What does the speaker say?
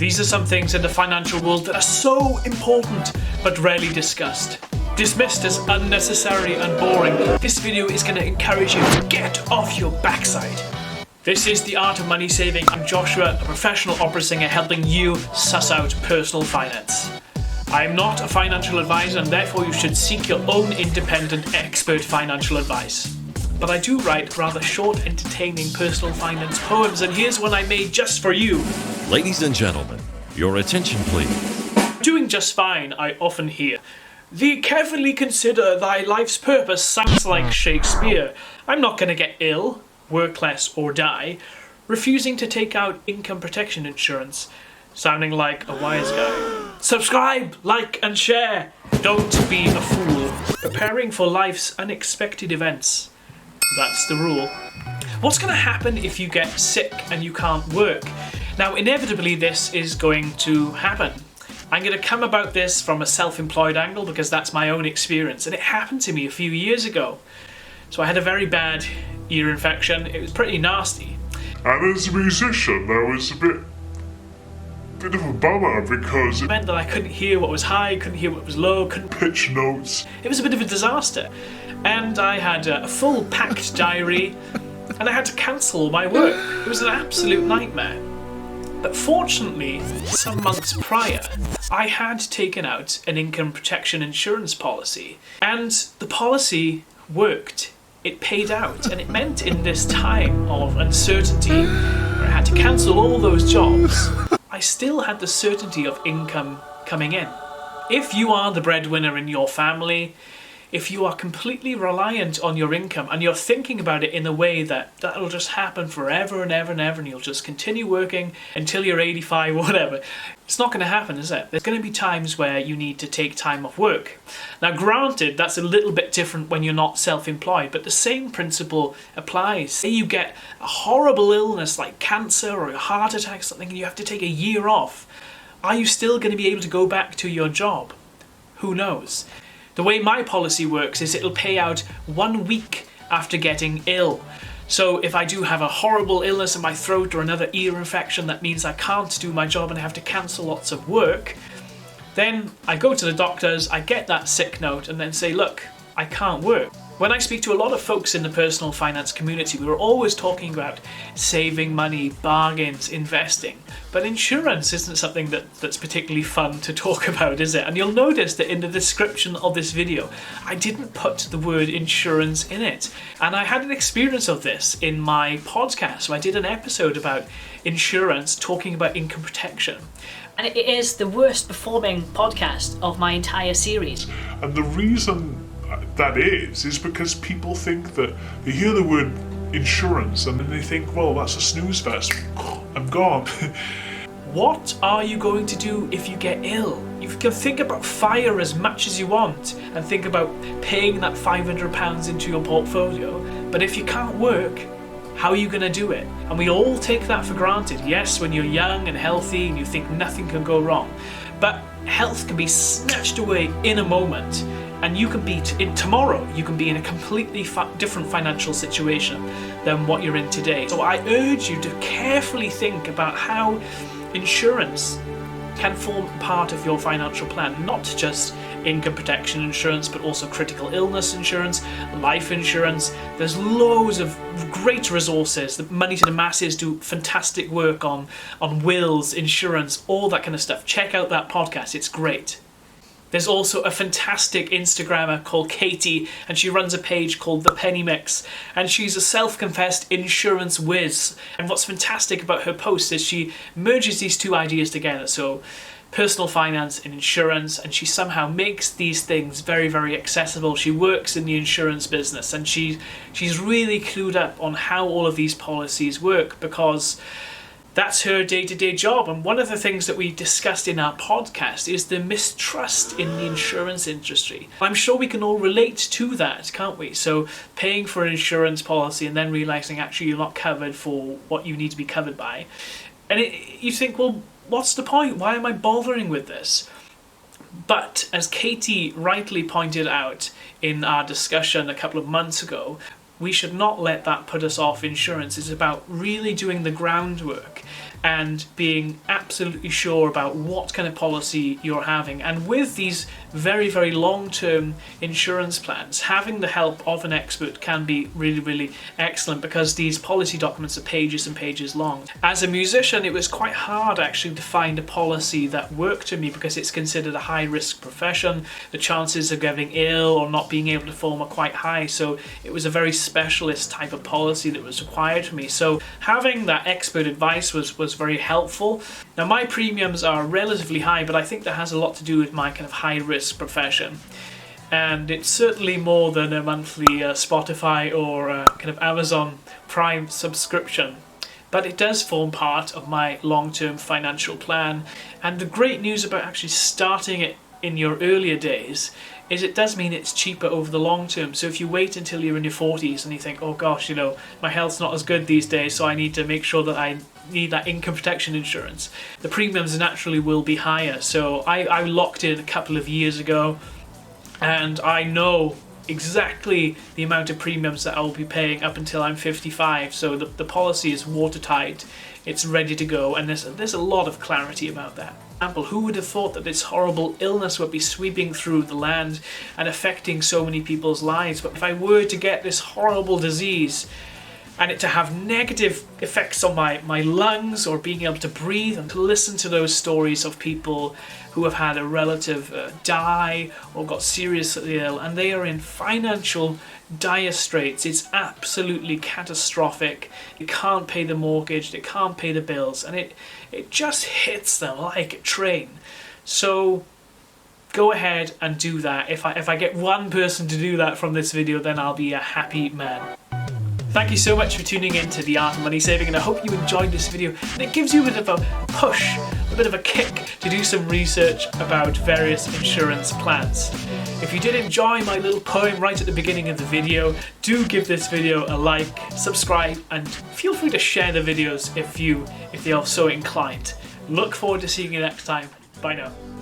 These are some things in the financial world that are so important but rarely discussed. Dismissed as unnecessary and boring, this video is going to encourage you to get off your backside. This is The Art of Money Saving. I'm Joshua, a professional opera singer helping you suss out personal finance. I am not a financial advisor and therefore you should seek your own independent expert financial advice. But I do write rather short, entertaining personal finance poems, and here's one I made just for you. Ladies and gentlemen, your attention please. Doing just fine, I often hear. Thee carefully consider thy life's purpose sounds like Shakespeare. I'm not going to get ill, work less or die. Refusing to take out income protection insurance, sounding like a wise guy. Subscribe, like and share. Don't be a fool. Preparing for life's unexpected events. That's the rule. What's going to happen if you get sick and you can't work? Now, inevitably this is going to happen. I'm going to come about this from a self-employed angle because that's my own experience, and it happened to me a few years ago. So I had a very bad ear infection. It was pretty nasty. And as a musician, that was a bit of a bummer because It meant that I couldn't hear what was high, couldn't hear what was low, couldn't pitch notes. It was a bit of a disaster. And I had a full packed diary and I had to cancel my work. It was an absolute nightmare. But fortunately, some months prior, I had taken out an income protection insurance policy. And the policy worked. It paid out. And it meant in this time of uncertainty, where I had to cancel all those jobs, I still had the certainty of income coming in. If you are the breadwinner in your family, if you are completely reliant on your income and you're thinking about it in a way that that'll just happen forever and ever and ever and you'll just continue working until you're 85 or whatever, it's not going to happen, is it? There's going to be times where you need to take time off work. Now granted, that's a little bit different when you're not self-employed, but the same principle applies. Say you get a horrible illness like cancer or a heart attack or something and you have to take a year off. Are you still going to be able to go back to your job? Who knows? The way my policy works is it'll pay out 1 week after getting ill. So if I do have a horrible illness in my throat or another ear infection that means I can't do my job and I have to cancel lots of work, then I go to the doctors, I get that sick note and then say, look, I can't work. When I speak to a lot of folks in the personal finance community, we were always talking about saving money, bargains, investing. But insurance isn't something that's particularly fun to talk about, is it? And you'll notice that in the description of this video, I didn't put the word insurance in it. And I had an experience of this in my podcast. So I did an episode about insurance, talking about income protection. And it is the worst performing podcast of my entire series. And the reason that is because people think that they hear the word insurance and then they think, well, that's a snooze fest. I'm gone. What are you going to do if you get ill? You can think about FIRE as much as you want and think about paying that £500 into your portfolio, but if you can't work, how are you going to do it? And we all take that for granted. Yes, when you're young and healthy and you think nothing can go wrong, but health can be snatched away in a moment. And you can be, tomorrow, you can be in a completely different financial situation than what you're in today. So I urge you to carefully think about how insurance can form part of your financial plan, not just income protection insurance, but also critical illness insurance, life insurance. There's loads of great resources. The Money to the Masses do fantastic work on wills, insurance, all that kind of stuff. Check out that podcast, it's great. There's also a fantastic Instagrammer called Katie, and she runs a page called The Penny Mix, and she's a self-confessed insurance whiz. And what's fantastic about her posts is she merges these two ideas together, so personal finance and insurance, and she somehow makes these things very, very accessible. She works in the insurance business, and she's really clued up on how all of these policies work because that's her day-to-day job. And one of the things that we discussed in our podcast is the mistrust in the insurance industry. I'm sure we can all relate to that, can't we? So paying for an insurance policy and then realizing actually you're not covered for what you need to be covered by. And you think, well, what's the point? Why am I bothering with this? But as Katie rightly pointed out in our discussion a couple of months ago, we should not let that put us off insurance. It's about really doing the groundwork. and being absolutely sure about what kind of policy you're having. And with these very, very long-term insurance plans, having the help of an expert can be really, really excellent, because these policy documents are pages and pages long. As a musician, it was quite hard actually to find a policy that worked for me, because it's considered a high-risk profession. The chances of getting ill or not being able to perform are quite high, so it was a very specialist type of policy that was required for me. So having that expert advice was very helpful. Now, my premiums are relatively high, but I think that has a lot to do with my kind of high-risk profession. And it's certainly more than a monthly Spotify or kind of Amazon Prime subscription. But it does form part of my long-term financial plan. And the great news about actually starting it in your earlier days is it does mean it's cheaper over the long term. So if you wait until you're in your 40s and you think, oh gosh, you know, my health's not as good these days, so I need to make sure that I need that income protection insurance, the premiums naturally will be higher. So I locked in a couple of years ago, and I know exactly the amount of premiums that I will be paying up until I'm 55. So the policy is watertight, it's ready to go, and there's a lot of clarity about that. For example, who would have thought that this horrible illness would be sweeping through the land and affecting so many people's lives? But if I were to get this horrible disease and it to have negative effects on my lungs or being able to breathe, and to listen to those stories of people who have had a relative die or got seriously ill and they are in financial dire straits, it's absolutely catastrophic. They can't pay the mortgage, they can't pay the bills, and it just hits them like a train. So go ahead and do that. If I get one person to do that from this video, then I'll be a happy man. Thank you so much for tuning in to The Art of Money Saving, and I hope you enjoyed this video and it gives you a bit of a push, a bit of a kick to do some research about various insurance plans. If you did enjoy my little poem right at the beginning of the video, do give this video a like, subscribe, and feel free to share the videos if you're so inclined. Look forward to seeing you next time. Bye now.